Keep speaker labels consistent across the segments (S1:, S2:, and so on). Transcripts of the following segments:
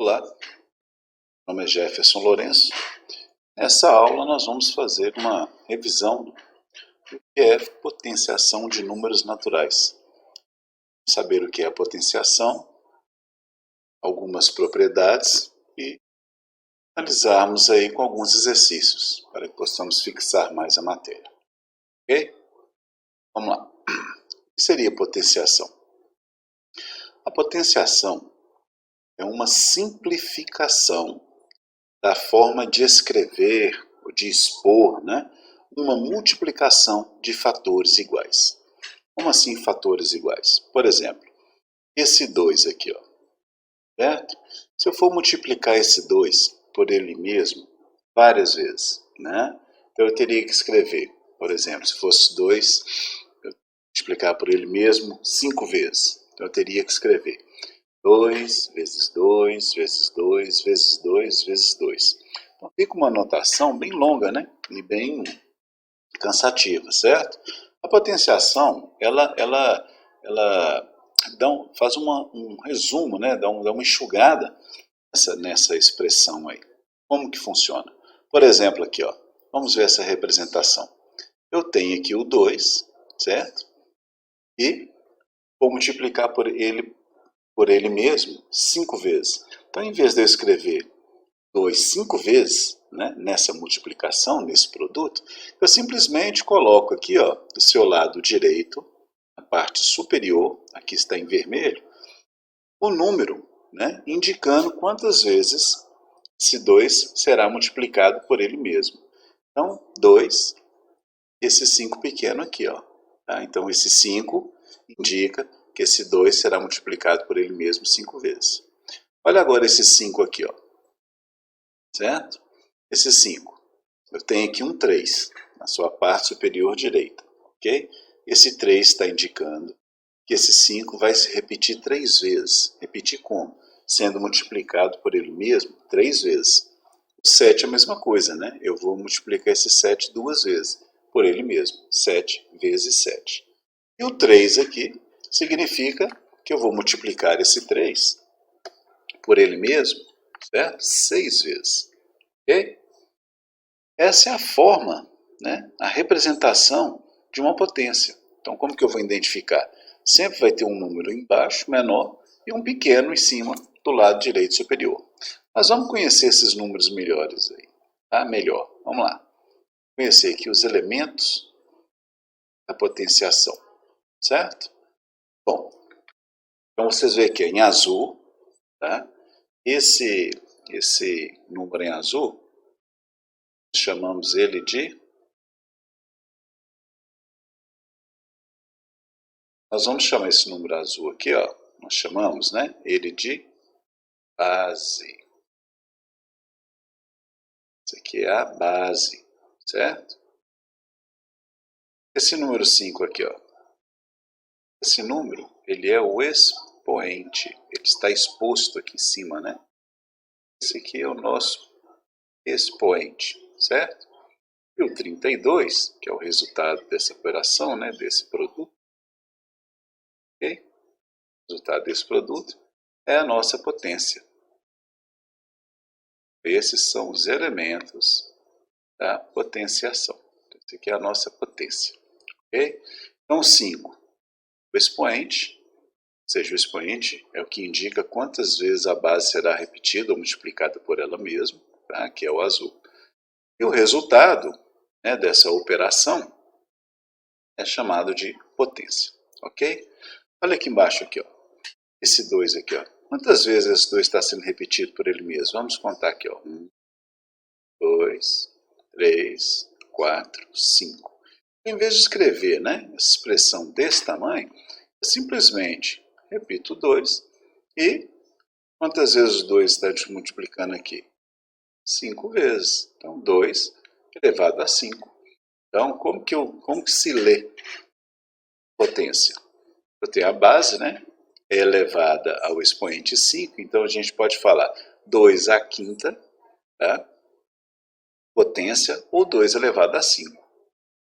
S1: Olá, meu nome é Jefferson Lourenço. Nessa aula nós vamos fazer uma revisão do que é potenciação de números naturais. Saber o que é a potenciação, algumas propriedades e analisarmos aí com alguns exercícios para que possamos fixar mais a matéria. Ok? Vamos lá. O que seria potenciação? A potenciação é uma simplificação da forma de escrever ou de expor, uma multiplicação de fatores iguais. Como assim fatores iguais? Por exemplo, esse 2 aqui, ó, certo? Se eu for multiplicar esse 2 por ele mesmo várias vezes, então eu teria que escrever, por exemplo, se fosse 2, eu multiplicar por ele mesmo 5 vezes. Então eu teria que escrever 2 vezes 2 vezes 2 vezes 2 vezes 2. Então fica uma notação bem longa, e bem cansativa, certo? A potenciação, ela faz um resumo, dá uma enxugada nessa expressão aí. Como que funciona? Por exemplo, aqui, ó, vamos ver essa representação. Eu tenho aqui o 2, certo? E vou multiplicar por ele mesmo 5 vezes. Então, em vez de eu escrever 2 5 vezes, nessa multiplicação, nesse produto, eu simplesmente coloco aqui, ó, do seu lado direito, na parte superior, aqui está em vermelho, o número, indicando quantas vezes esse 2 será multiplicado por ele mesmo. Então, 2, esse 5 pequeno aqui, ó. Tá? Então, esse 5 indica que esse 2 será multiplicado por ele mesmo 5 vezes. Olha agora esse 5 aqui, ó. Certo? Esse 5. Eu tenho aqui um 3 na sua parte superior direita. Ok? Esse 3 está indicando que esse 5 vai se repetir 3 vezes. Repetir como? Sendo multiplicado por ele mesmo 3 vezes. O 7 é a mesma coisa, Eu vou multiplicar esse 7 2 vezes por ele mesmo. 7 vezes 7. E o 3 aqui significa que eu vou multiplicar esse 3 por ele mesmo, certo? 6 vezes. Ok? Essa é a forma, a representação de uma potência. Então, como que eu vou identificar? Sempre vai ter um número embaixo, menor, e um pequeno em cima, do lado direito superior. Mas vamos conhecer esses números melhores aí. Tá? Melhor. Vamos lá. Conhecer aqui os elementos da potenciação. Certo? Bom, então vocês veem aqui em azul, tá? Esse número em azul, chamamos ele de... Nós vamos chamar esse número azul aqui, ó, nós chamamos, ele de base. Isso aqui é a base, certo? Esse número 5 aqui, ó. Esse número, ele é o expoente. Ele está exposto aqui em cima, Esse aqui é o nosso expoente, certo? E o 32, que é o resultado dessa operação, desse produto, ok? O resultado desse produto é a nossa potência. Esses são os elementos da potenciação. Essa aqui é a nossa potência. Ok? Então, 5. O expoente, ou seja, o expoente é o que indica quantas vezes a base será repetida ou multiplicada por ela mesma, tá? Que é o azul. E o resultado dessa operação é chamado de potência. Ok? Olha aqui embaixo, aqui, ó. Esse 2 aqui, ó. Quantas vezes esse 2 está sendo repetido por ele mesmo? Vamos contar aqui, ó. 1, 2, 3, 4, 5. Em vez de escrever essa expressão desse tamanho, eu simplesmente repito o 2 e quantas vezes o 2 está multiplicando aqui? 5 vezes. Então, 2 elevado a 5. Então, como que se lê potência? Eu tenho a base, é elevada ao expoente 5, então a gente pode falar 2 à quinta, tá? Potência, ou 2 elevado a 5,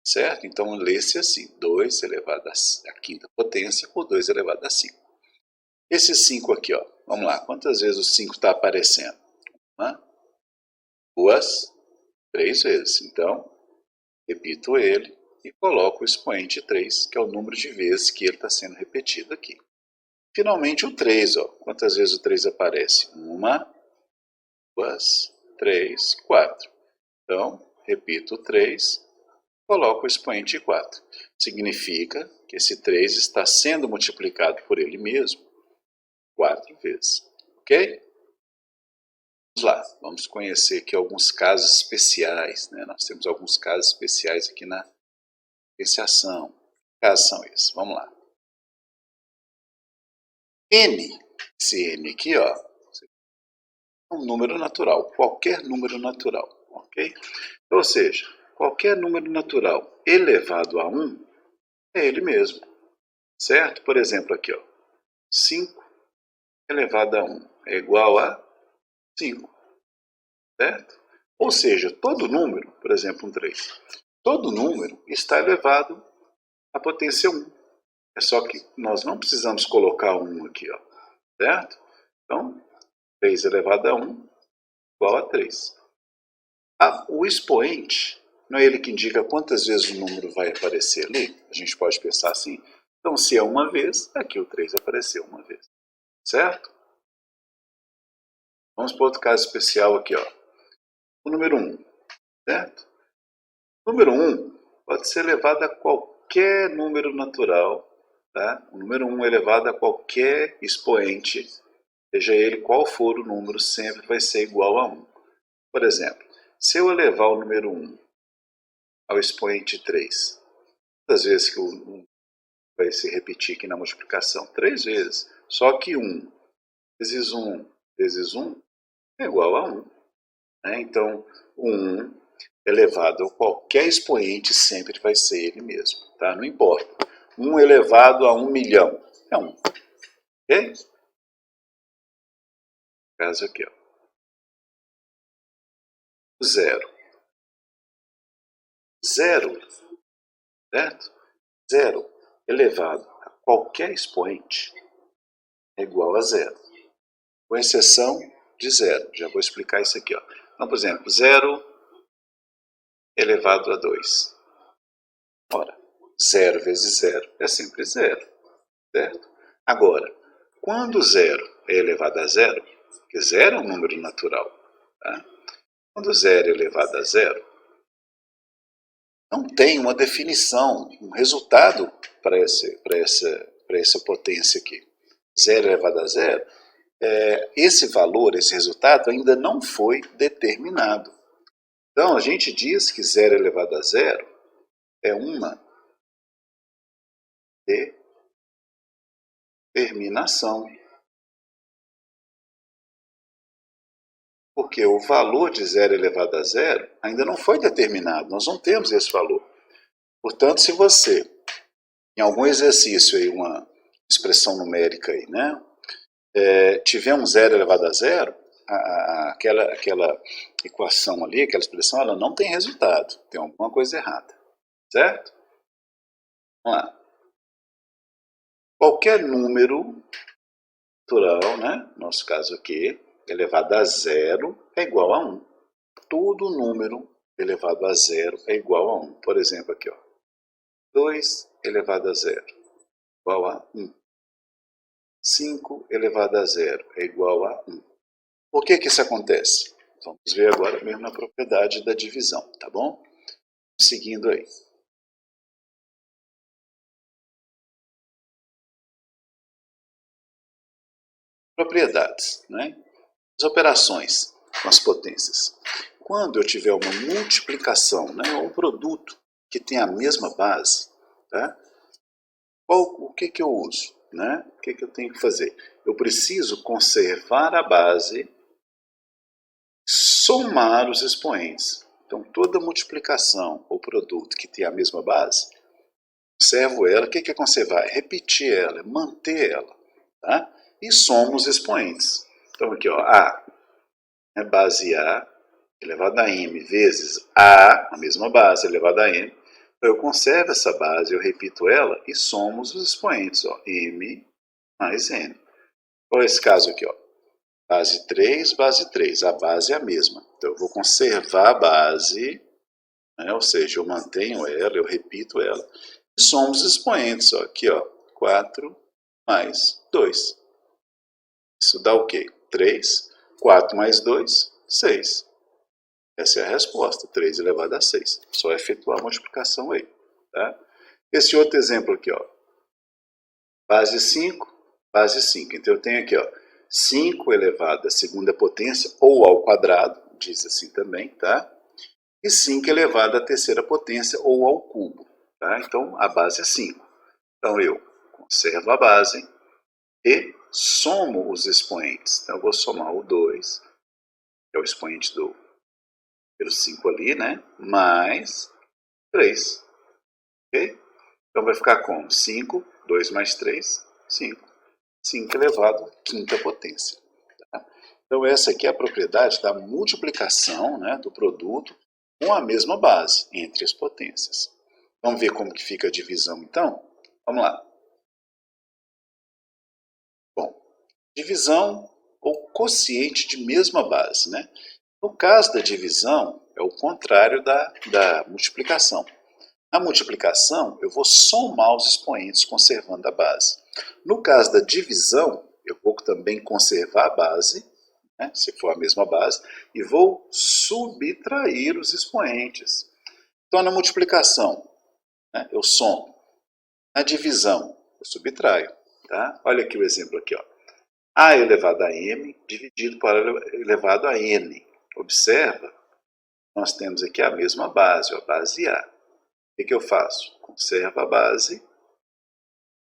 S1: certo? Então, lê-se assim, 2 elevado à quinta potência, ou 2 elevado a 5. Esse 5 aqui, ó, Vamos lá, quantas vezes o 5 está aparecendo? 1, 2, 3 vezes. Então, repito ele e coloco o expoente 3, que é o número de vezes que ele está sendo repetido aqui. Finalmente o 3, ó. Quantas vezes o 3 aparece? 1, 2, 3, 4. Então, repito o 3, coloco o expoente 4. Significa que esse 3 está sendo multiplicado por ele mesmo 4 vezes. Ok? Vamos lá, vamos conhecer aqui alguns casos especiais, né? Nós temos alguns casos especiais aqui na diferenciação. Que casos são esses? Vamos lá. N, esse N aqui, ó, é um número natural, qualquer número natural, ok? Ou seja, qualquer número natural elevado a 1 é ele mesmo, certo? Por exemplo, aqui, ó, 5 elevado a 1 é igual a 5, certo? Ou seja, todo número, por exemplo, um 3, todo número está elevado à potência 1. É só que nós não precisamos colocar 1 aqui, ó, certo? Então, 3 elevado a 1 igual a 3. O expoente, não é ele que indica quantas vezes o número vai aparecer ali? A gente pode pensar assim. Então, se é uma vez, aqui o 3 apareceu uma vez, certo? Vamos para outro caso especial aqui, ó. O número 1, certo? O número 1 pode ser elevado a qualquer número natural, tá? O número 1 elevado a qualquer expoente, seja ele qual for o número, sempre vai ser igual a 1. Por exemplo, se eu elevar o número 1 ao expoente 3, quantas vezes que o 1 vai se repetir aqui na multiplicação? 3 vezes. Só que 1 vezes 1 é igual a 1. Né? Então, o 1 elevado a qualquer expoente sempre vai ser ele mesmo. Tá? Não importa. 1 elevado a 1 milhão é 1. Ok? No caso aqui, ó. 0. 0, certo? 0 elevado a qualquer expoente é igual a 0. Com exceção de 0. Já vou explicar isso aqui, ó. Então, por exemplo, 0 elevado a 2. Ora, 0 vezes 0 é sempre 0, certo? Agora, quando 0 é elevado a 0, porque 0 é um número natural, tá? Quando 0 é elevado a 0, não tem uma definição, um resultado para essa potência aqui. 0 elevado a 0, esse valor, esse resultado ainda não foi determinado. Então, a gente diz que 0 elevado a 0 é uma determinação. Porque o valor de 0 elevado a 0 ainda não foi determinado, nós não temos esse valor. Portanto, se você, em algum exercício, aí, uma expressão numérica, aí, né, tiver um 0 elevado a 0, aquela equação ali, aquela expressão, ela não tem resultado, tem alguma coisa errada, certo? Vamos lá. Qualquer número natural, né, no nosso caso aqui, elevado a 0 é igual a 1. Todo número elevado a 0 é igual a 1. Por exemplo, aqui, ó, 2 elevado a 0 igual a 1. 5 elevado a 0 é igual a 1. Por que isso acontece? Vamos ver agora mesmo na propriedade da divisão, tá bom? Seguindo aí. Propriedades, né? As operações com as potências. Quando eu tiver uma multiplicação, né, ou um produto que tem a mesma base, tá? O que eu uso? Né? O que eu tenho que fazer? Eu preciso conservar a base, somar os expoentes. Então, toda multiplicação ou produto que tem a mesma base, conservo ela. O que é conservar? É repetir ela, é manter ela. Tá? E somo os expoentes. Então, aqui, ó, A é base A elevado a M vezes A, a mesma base, elevado a M. Eu conservo essa base, eu repito ela e somo os expoentes, ó, M mais N. Olha esse caso aqui, ó. Base 3, base 3. A base é a mesma. Então, eu vou conservar a base, né? Ou seja, eu mantenho ela, eu repito ela. E somo os expoentes, ó. Aqui, ó. 4 mais 2. Isso dá o quê? 3. 4 mais 2, 6. Essa é a resposta, 3 elevado a 6. Só efetuar a multiplicação aí. Tá? Esse outro exemplo aqui, ó. Base 5, base 5. Então eu tenho aqui, ó, 5 elevado à segunda potência, ou ao quadrado, diz assim também, tá? E 5 elevado à terceira potência, ou ao cubo. Tá? Então a base é 5. Então eu conservo a base e somo os expoentes. Então eu vou somar o 2, que é o expoente do pelo 5 ali, né? Mais 3. Ok? Então vai ficar como? 5, 2 mais 3, 5. 5 elevado à quinta potência. Tá? Então essa aqui é a propriedade da multiplicação, né, do produto com a mesma base entre as potências. Vamos ver como que fica a divisão então? Vamos lá. Bom, divisão ou quociente de mesma base, né? No caso da divisão, é o contrário da multiplicação. Na multiplicação, eu vou somar os expoentes conservando a base. No caso da divisão, eu vou também conservar a base, né, se for a mesma base, e vou subtrair os expoentes. Então, na multiplicação, né, eu somo. Na divisão, eu subtraio. Tá? Olha aqui o exemplo aqui, ó. A elevado a m dividido por A elevado a n. Observa, nós temos aqui a mesma base, a base A. O que eu faço? Conservo a base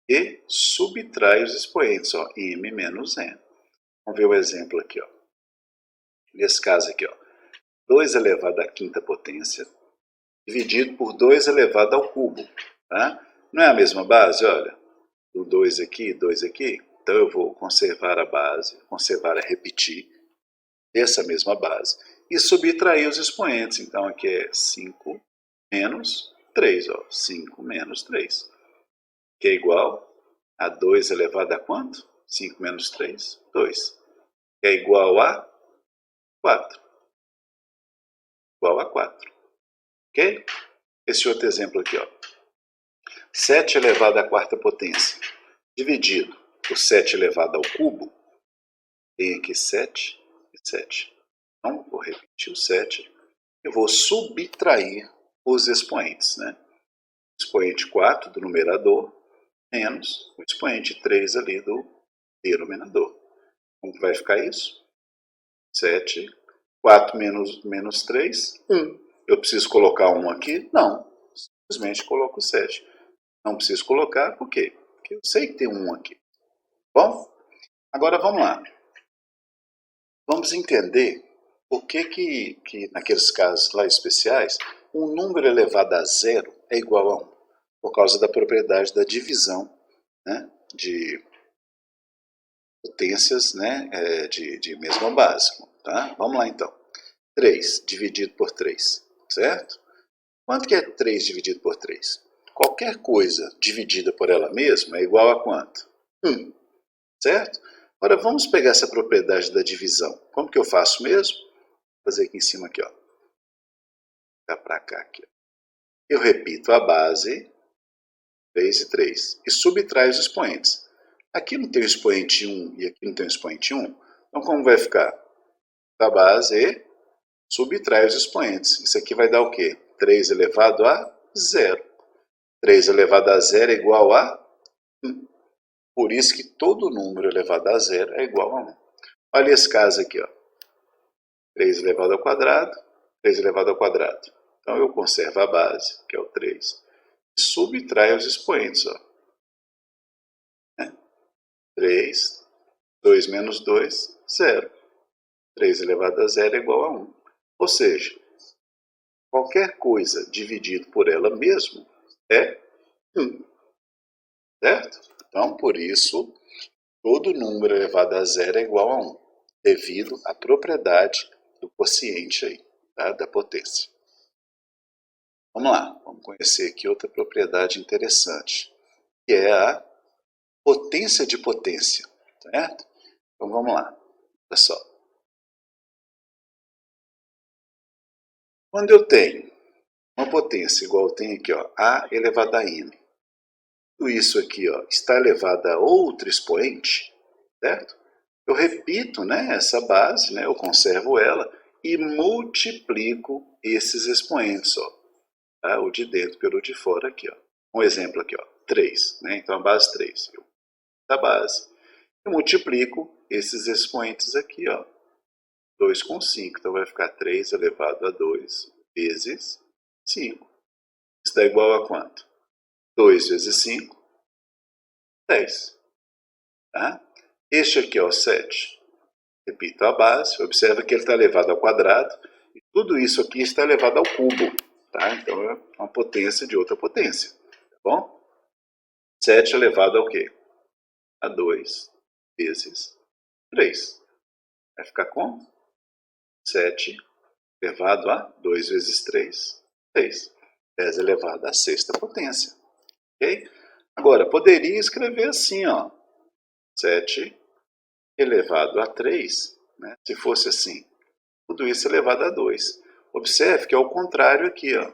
S1: e subtrai os expoentes, ó, m menos n. Vamos ver o exemplo aqui, ó. Nesse caso aqui, ó, 2 elevado à quinta potência dividido por 2 elevado ao cubo. Tá? Não é a mesma base? Olha, o 2 aqui, 2 aqui. Então eu vou conservar a base, conservar é repetir essa mesma base e subtrair os expoentes. Então aqui é 5 menos 3, ó, 5 menos 3, que é igual a 2 elevado a quanto? 5 menos 3, 2, que é igual a 4. Igual a 4. Ok? Esse outro exemplo aqui, ó. 7 elevado à quarta potência, dividido por 7 elevado ao cubo, tem aqui 7 e 7. Então, vou repetir o 7 e vou subtrair os expoentes, né? O expoente 4 do numerador menos o expoente 3 ali do denominador. Como que vai ficar isso? 7, 4 menos 3, 1. Eu preciso colocar 1 aqui? Não. Simplesmente coloco 7. Não preciso colocar, por quê? Porque eu sei que tem 1 aqui. Bom, agora vamos lá. Vamos entender por que naqueles casos lá especiais, um número elevado a zero é igual a 1. Por causa da propriedade da divisão, né, de potências, né, de mesma base. Tá? Vamos lá então. 3 dividido por 3, certo? Quanto que é 3 dividido por 3? Qualquer coisa dividida por ela mesma é igual a quanto? 1, certo? Agora vamos pegar essa propriedade da divisão. Como que eu faço mesmo? Vou fazer aqui em cima, aqui, ó. Ficar para cá, aqui. Eu repito a base, 3 e 3, e subtraio os expoentes. Aqui não tem o expoente 1 e aqui não tem o expoente 1. Então como vai ficar? A base e subtrai os expoentes. Isso aqui vai dar o quê? 3 elevado a 0. 3 elevado a 0 é igual a 1. Por isso que todo número elevado a 0 é igual a 1. Olha esse caso aqui, ó. 3 elevado ao quadrado, 3 elevado ao quadrado. Então eu conservo a base, que é o 3, e subtraio os expoentes, ó. 3, 2 menos 2, 0. 3 elevado a 0 é igual a 1. Ou seja, qualquer coisa dividido por ela mesma é 1. Certo? Então, por isso, todo número elevado a 0 é igual a 1, devido à propriedade do quociente aí, tá? Da potência. Vamos lá, vamos conhecer aqui outra propriedade interessante, que é a potência de potência, certo? Então vamos lá, olha só. Quando eu tenho uma potência igual eu tenho aqui, ó, a elevado a n, tudo isso aqui, ó, está elevado a outro expoente, certo? Eu repito, né, essa base, né, eu conservo ela e multiplico esses expoentes, ó, tá? O de dentro pelo de fora aqui, ó. Um exemplo aqui, ó, 3, né? Então a base 3, da base. Eu multiplico esses expoentes aqui, ó, 2 com 5, então vai ficar 3 elevado a 2 vezes 5. Isso dá igual a quanto? 2 vezes 5, 10. Tá? Este aqui é o 7. Repito a base, observa que ele está elevado ao quadrado, e tudo isso aqui está elevado ao cubo. Tá? Então é uma potência de outra potência. Tá bom? 7 elevado ao quê? A 2 vezes 3. Vai ficar como? 7 elevado a 2 vezes 3, 6. 10 elevado à sexta potência. Ok? Agora, poderia escrever assim, ó, 7 elevado a 3, né? Se fosse assim, tudo isso elevado a 2. Observe que é o contrário aqui, ó,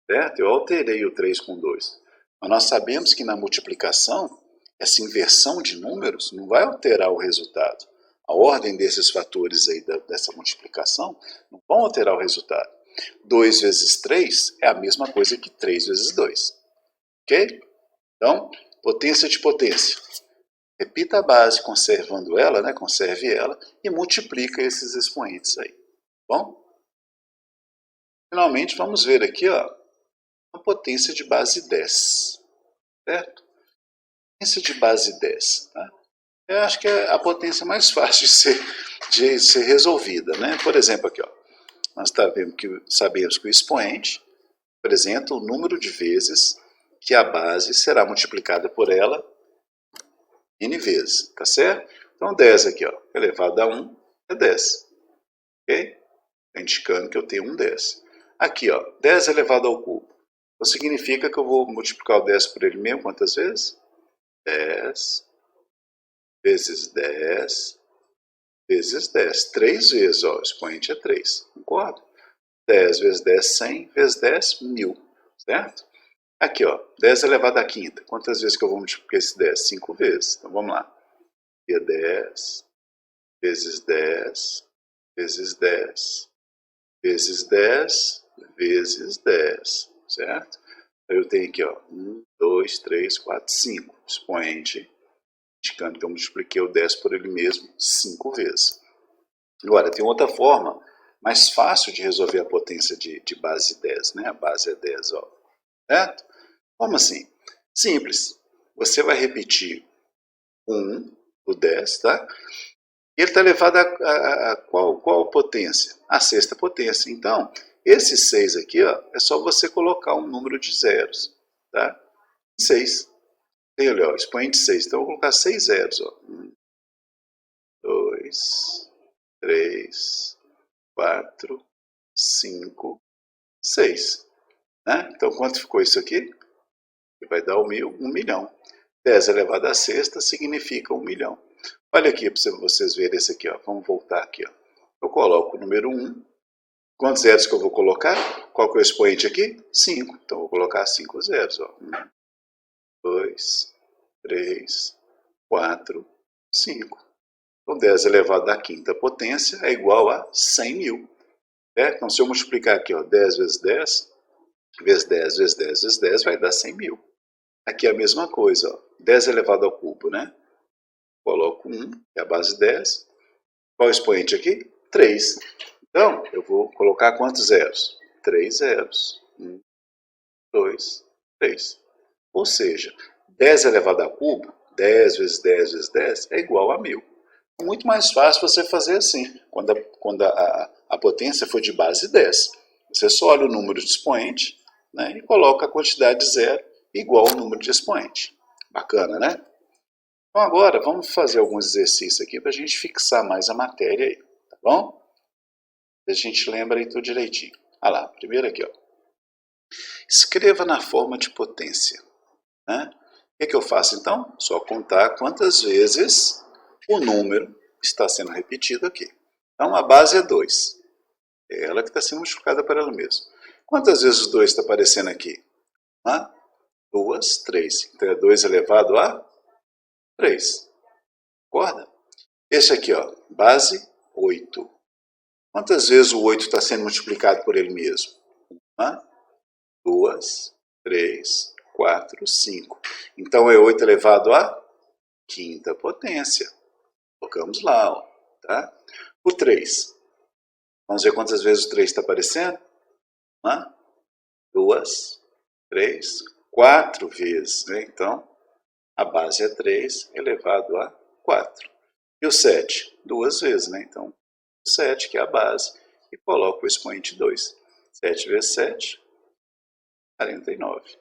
S1: certo? Eu alterei o 3 com 2. Mas nós sabemos que na multiplicação, essa inversão de números não vai alterar o resultado. A ordem desses fatores aí dessa multiplicação não vão alterar o resultado. 2 vezes 3 é a mesma coisa que 3 vezes 2. Ok? Então, potência de potência. Repita a base conservando ela, né? Conserve ela e multiplica esses expoentes aí. Bom? Finalmente, vamos ver aqui, ó, uma potência de base 10. Certo? Potência de base 10. Tá? Eu acho que é a potência mais fácil de ser resolvida, né? Por exemplo, aqui, ó, nós sabemos que o expoente representa o número de vezes que a base será multiplicada por ela n vezes, tá certo? Então 10 aqui, ó, elevado a 1 é 10, ok? Indicando que eu tenho um 10. Aqui, ó, 10 elevado ao cubo. Então significa que eu vou multiplicar o 10 por ele mesmo quantas vezes? 10 vezes 10 vezes 10. 3 vezes, ó, o expoente é 3, concorda? 10 vezes 10, 100, vezes 10, 1000, certo? Aqui, ó, 10 elevado à quinta. Quantas vezes que eu vou multiplicar esse 10? 5 vezes. Então vamos lá. Aqui é 10 vezes 10 vezes 10 vezes 10 vezes 10, certo? Eu tenho aqui, ó, 1, 2, 3, 4, 5. Expoente, indicando que eu multipliquei o 10 por ele mesmo 5 vezes. Agora, tem outra forma mais fácil de resolver a potência de base 10, né? A base é 10, ó. Certo? Como assim? Simples. Você vai repetir 1, o 10, tá? E ele está elevado a qual potência? A sexta potência. Então, esse 6 aqui, ó, é só você colocar um número de zeros, tá? 6. Tem ali, ó, expoente 6. Então, eu vou colocar 6 zeros, ó. 1, 2, 3, 4, 5, 6. Né? Então, quanto ficou isso aqui? Vai dar 1 milhão. 10 elevado à sexta significa 1 milhão. Olha aqui para vocês verem esse aqui. Ó. Vamos voltar aqui. Ó. Eu coloco o número 1. Quantos zeros que eu vou colocar? Qual que é o expoente aqui? 5. Então, eu vou colocar 5 zeros. Ó. 1, 2, 3, 4, 5. Então, 10 elevado à quinta potência é igual a 100 mil. Então, se eu multiplicar aqui, ó, 10 vezes 10, vezes 10, vezes 10, vezes 10, vai dar 100 mil. Aqui é a mesma coisa, ó, 10 elevado ao cubo, né? Coloco 1, que é a base 10. Qual é o expoente aqui? 3. Então, eu vou colocar quantos zeros? 3 zeros. 1, 2, 3. Ou seja, 10 elevado ao cubo, 10 vezes 10 vezes 10, é igual a 1000. É muito mais fácil você fazer assim, quando a potência for de base 10. Você só olha o número de expoente, né, e coloca a quantidade de zero igual ao número de expoente. Bacana, né? Então agora vamos fazer alguns exercícios aqui para a gente fixar mais a matéria aí, tá bom? A gente lembra aí tudo direitinho. Olha lá, primeiro aqui, ó. Escreva na forma de potência. Né? O que eu faço então? Só contar quantas vezes o número está sendo repetido aqui. Então, a base é 2. É ela que está sendo multiplicada por ela mesma. Quantas vezes o 2 está aparecendo aqui? 1, 2, 3. Então, é 2 elevado a 3. Concorda? Esse aqui, ó, base 8. Quantas vezes o 8 está sendo multiplicado por ele mesmo? 1, 2, 3, 4, 5. Então, é 8 elevado a quinta potência. Colocamos lá, ó, tá? O 3. Vamos ver quantas vezes o 3 está aparecendo? 1, 2, 3, 4 vezes, né? Então, a base é 3 elevado a 4. E o 7? 2 vezes, né? Então, 7, que é a base, e coloco o expoente 2. 7 vezes 7, 49.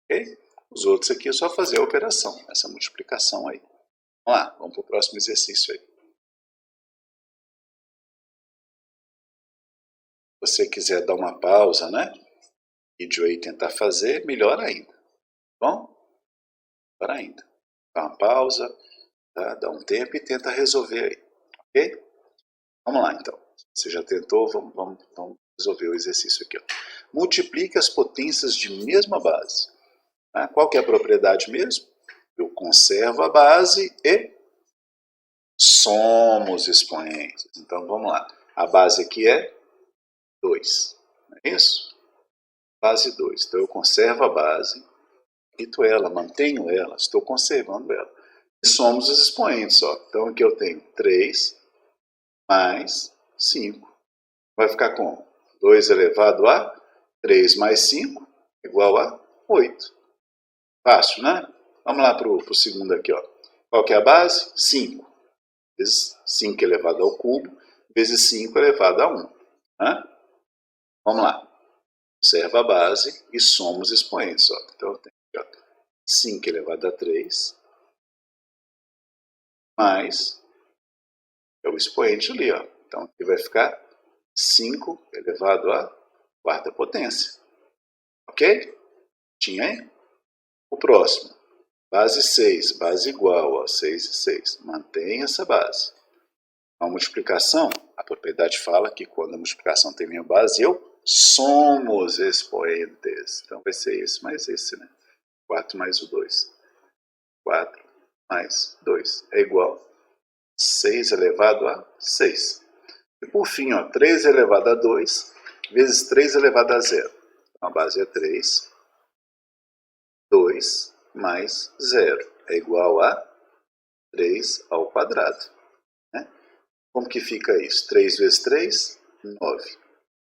S1: Ok? Os outros aqui é só fazer a operação, essa multiplicação aí. Vamos lá, vamos para o próximo exercício aí. Se você quiser dar uma pausa, né? Vídeo aí tentar fazer, melhor ainda. Bom? Melhor ainda. Dá uma pausa, tá? Dá um tempo e tenta resolver aí. Ok? Vamos lá então. Você já tentou, vamos resolver o exercício aqui. Ó. Multiplique as potências de mesma base. Tá? Qual que é a propriedade mesmo? Eu conservo a base e somo os expoentes. Então vamos lá. A base aqui é 2. Não é isso? Base 2. Então eu conservo a base, repito ela, mantenho ela, estou conservando ela. E somos os expoentes. Ó. Então aqui eu tenho 3 mais 5. Vai ficar como? 2 elevado a 3 mais 5 igual a 8. Fácil, né? Vamos lá para o segundo aqui. Ó. Qual que é a base? 5. Vezes 5 elevado ao cubo, vezes 5 elevado a 1. Né? Vamos lá. Observa a base e soma os expoentes. Ó. Então eu tenho aqui, ó, 5 elevado a 3 mais é o expoente ali. Ó. Então aqui vai ficar 5 elevado à quarta potência. Ok? Tinha aí? O próximo. Base 6, base igual, ó, 6 e 6. Mantém essa base. A multiplicação, a propriedade fala que quando a multiplicação tem minha base, eu somo os expoentes. Então vai ser esse mais esse, né? 4 mais o 2. 4 mais 2 é igual a 6 elevado a 6. E por fim, ó, 3 elevado a 2 vezes 3 elevado a 0. Então a base é 3. 2 mais 0 é igual a 3 ao quadrado. Né? Como que fica isso? 3 vezes 3, 9.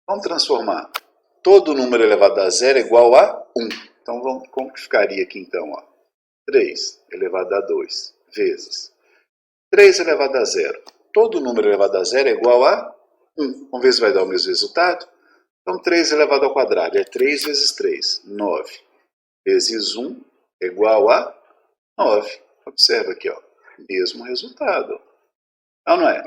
S1: Vamos transformar. Todo número elevado a 0 é igual a 1. Então, como que ficaria aqui então? Ó? 3 elevado a 2 vezes 3 elevado a 0. Todo número elevado a 0 é igual a 1. Vamos ver se vai dar o mesmo resultado. Então, 3 elevado ao quadrado é 3 vezes 3, 9. Vezes 1 é igual a 9. Observa aqui, ó, mesmo resultado. Não é?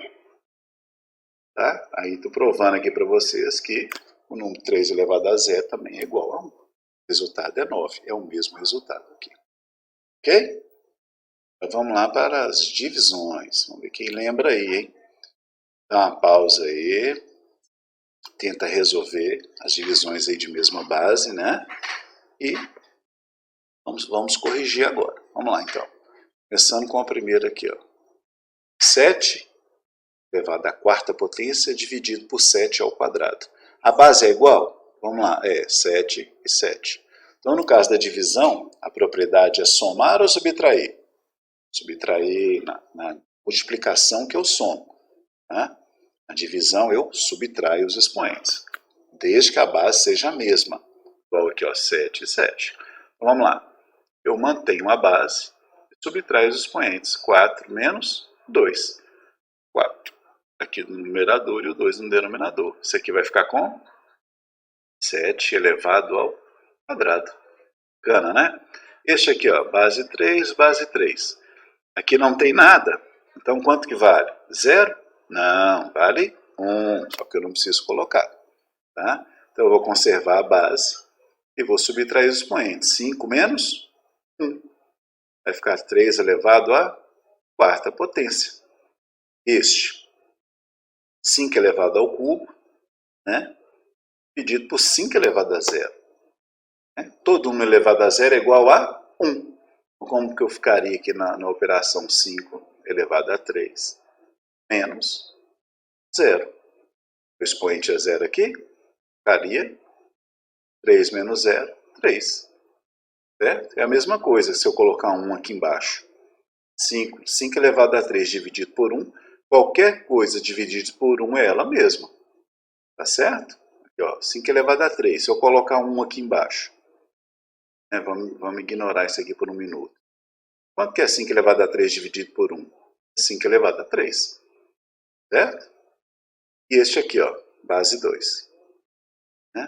S1: Tá? Aí estou provando aqui para vocês que o número 3 elevado a 0 também é igual a 1. O resultado é 9. É o mesmo resultado aqui. Ok? Então vamos lá para as divisões. Vamos ver quem lembra aí, hein? Dá uma pausa aí. Tenta resolver as divisões aí de mesma base, né? E vamos corrigir agora. Vamos lá, então. Começando com a primeira aqui, ó. 7 elevado à quarta potência dividido por 7 ao quadrado. A base é igual? Vamos lá, é 7 e 7. Então, no caso da divisão, a propriedade é somar ou subtrair? Subtrair na multiplicação que eu somo. Né? Na divisão, eu subtraio os expoentes, desde que a base seja a mesma. Igual aqui, ó, 7 e 7. Então, vamos lá. Eu mantenho a base e subtraio os expoentes. 4 menos 2. 4. Aqui no numerador e o 2 no denominador. Isso aqui vai ficar com 7 elevado ao quadrado. Bacana, né? Este aqui, ó, base 3, base 3. Aqui não tem nada. Então, quanto que vale? 0? Não, vale 1. Só que eu não preciso colocar. Tá? Então, eu vou conservar a base e vou subtrair os expoentes. 5 menos 1. Vai ficar 3 elevado à quarta potência. este 5 elevado ao cubo, né, dividido por 5 elevado a zero. Né? Todo 1 elevado a zero é igual a 1. Como que eu ficaria aqui na operação 5 elevado a 3? Menos 0. O expoente é 0 aqui, ficaria 3 menos 0, 3. Certo? É a mesma coisa se eu colocar 1 aqui embaixo. 5 elevado a 3 dividido por 1, qualquer coisa dividida por 1 é ela mesma. Tá certo? Aqui, ó, 5 elevado a 3. Se eu colocar 1 aqui embaixo, né, vamos ignorar isso aqui por um minuto. Quanto que é 5 elevado a 3 dividido por 1? 5 elevado a 3. Certo? E este aqui, ó, base 2. Né?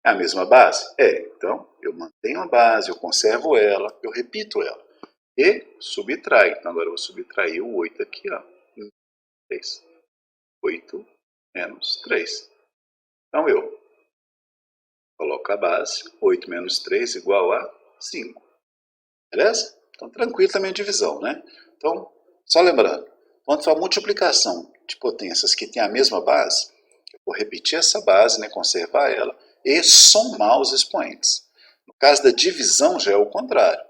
S1: É a mesma base? É. Então, eu mantenho a base, eu conservo ela, eu repito ela. E subtraio. Então, agora eu vou subtrair o 8 aqui, ó, em 3. 8 menos 3. Então, eu coloco a base, 8 menos 3 igual a 5. Beleza? Então, tranquilo também a divisão, né? Então, só lembrando, quando for a multiplicação de potências que tem a mesma base, eu vou repetir essa base, né, conservar ela, e somar os expoentes. No caso da divisão, já é o contrário,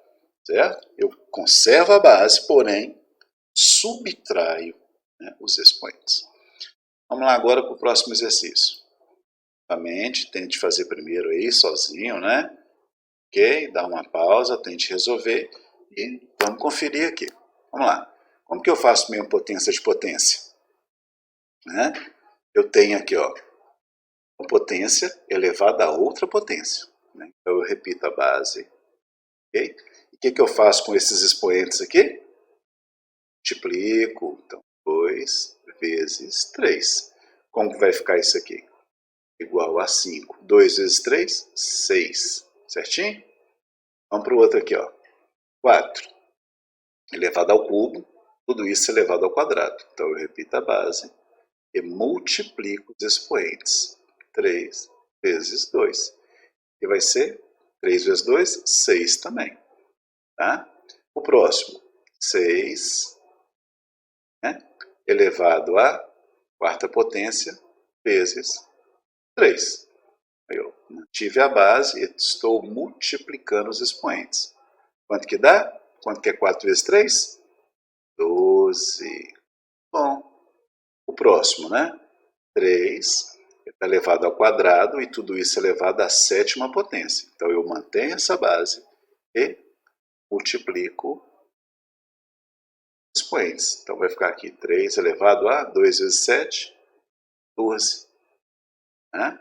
S1: certo? Eu conservo a base, porém, subtraio, né, os expoentes. Vamos lá agora para o próximo exercício. Novamente, tente fazer primeiro aí, sozinho, né? Ok? Dá uma pausa, tente resolver e vamos conferir aqui. Vamos lá. Como que eu faço minha potência de potência? Né? Eu tenho aqui, ó, uma potência elevada a outra potência. Né? Então eu repito a base. Okay? E o que eu faço com esses expoentes aqui? Multiplico. Então, 2 vezes 3. Como que vai ficar isso aqui? Igual a 5. 2 vezes 3, 6. Certinho? Vamos para o outro aqui, ó. 4 elevado ao cubo, tudo isso elevado ao quadrado. Então eu repito a base e multiplico os expoentes. 3 vezes 2. E vai ser 3 vezes 2, 6 também. Tá? O próximo, 6, né, elevado à quarta potência vezes 3. Aí eu mantive a base e estou multiplicando os expoentes. Quanto que dá? Quanto que é 4 vezes 3? 12. Bom, o próximo, né? 3 elevado ao quadrado e tudo isso elevado à sétima potência. Então eu mantenho essa base e multiplico os expoentes. Então vai ficar aqui 3 elevado a 2 vezes 7, 12. Né?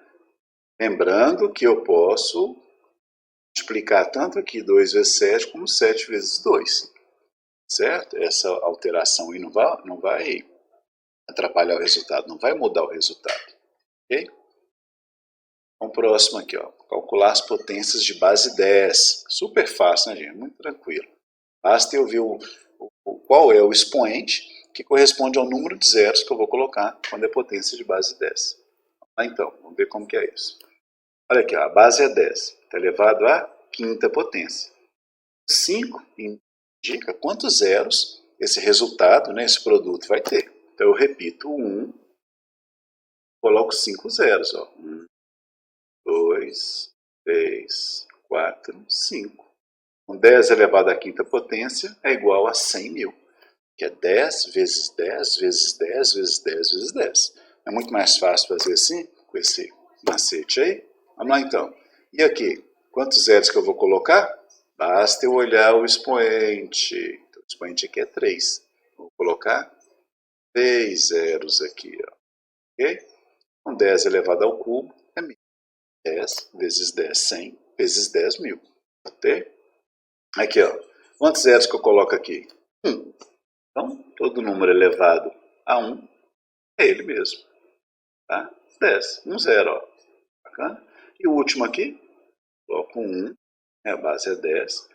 S1: Lembrando que eu posso multiplicar tanto aqui 2 vezes 7 como 7 vezes 2. Certo? Essa alteração aí não vai atrapalhar o resultado, não vai mudar o resultado. Ok? Então, próximo aqui, ó, calcular as potências de base 10. Super fácil, né, gente? Muito tranquilo. Basta eu ver qual é o expoente que corresponde ao número de zeros que eu vou colocar quando é potência de base 10. Então, vamos ver como que é isso. Olha aqui, ó, a base é 10, está elevado à quinta potência. 5 indica quantos zeros esse resultado, né, esse produto vai ter. Então eu repito 1, coloco 5 zeros. Ó. 1, 2, 3, 4, 5. 10 elevado à quinta potência é igual a 100 mil, que é 10 vezes 10 vezes 10 vezes 10 vezes 10. É muito mais fácil fazer assim, com esse macete aí. Vamos lá então. E aqui, quantos zeros que eu vou colocar? Basta eu olhar o expoente. Então, o expoente aqui é 3. Vou colocar 3 zeros aqui. Ó. Ok? Então, 10 elevado ao cubo é 1000. 10 vezes 10, 100 vezes 10, 1000. Ok? Aqui, ó. Quantos zeros que eu coloco aqui? 1. Então, todo número elevado a 1 é ele mesmo. Tá? 10. 1 zero. Ó. Bacana? E o último aqui, coloco 1. A base é 10.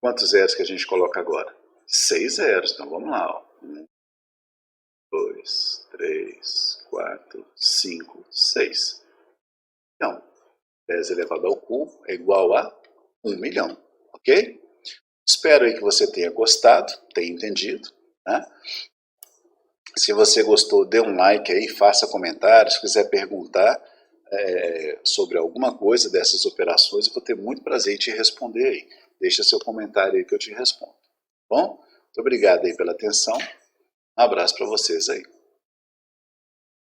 S1: Quantos zeros que a gente coloca agora? 6 zeros. Então, vamos lá. Ó. 1, 2, 3, 4, 5, 6. Então, 10 elevado ao cubo é igual a 1 milhão. Ok? Espero aí que você tenha gostado, tenha entendido. Né? Se você gostou, dê um like aí, faça comentários. Se quiser perguntar sobre alguma coisa dessas operações, eu vou ter muito prazer em te responder aí. Deixa seu comentário aí que eu te respondo. Bom, muito obrigado aí pela atenção. Um abraço para vocês aí.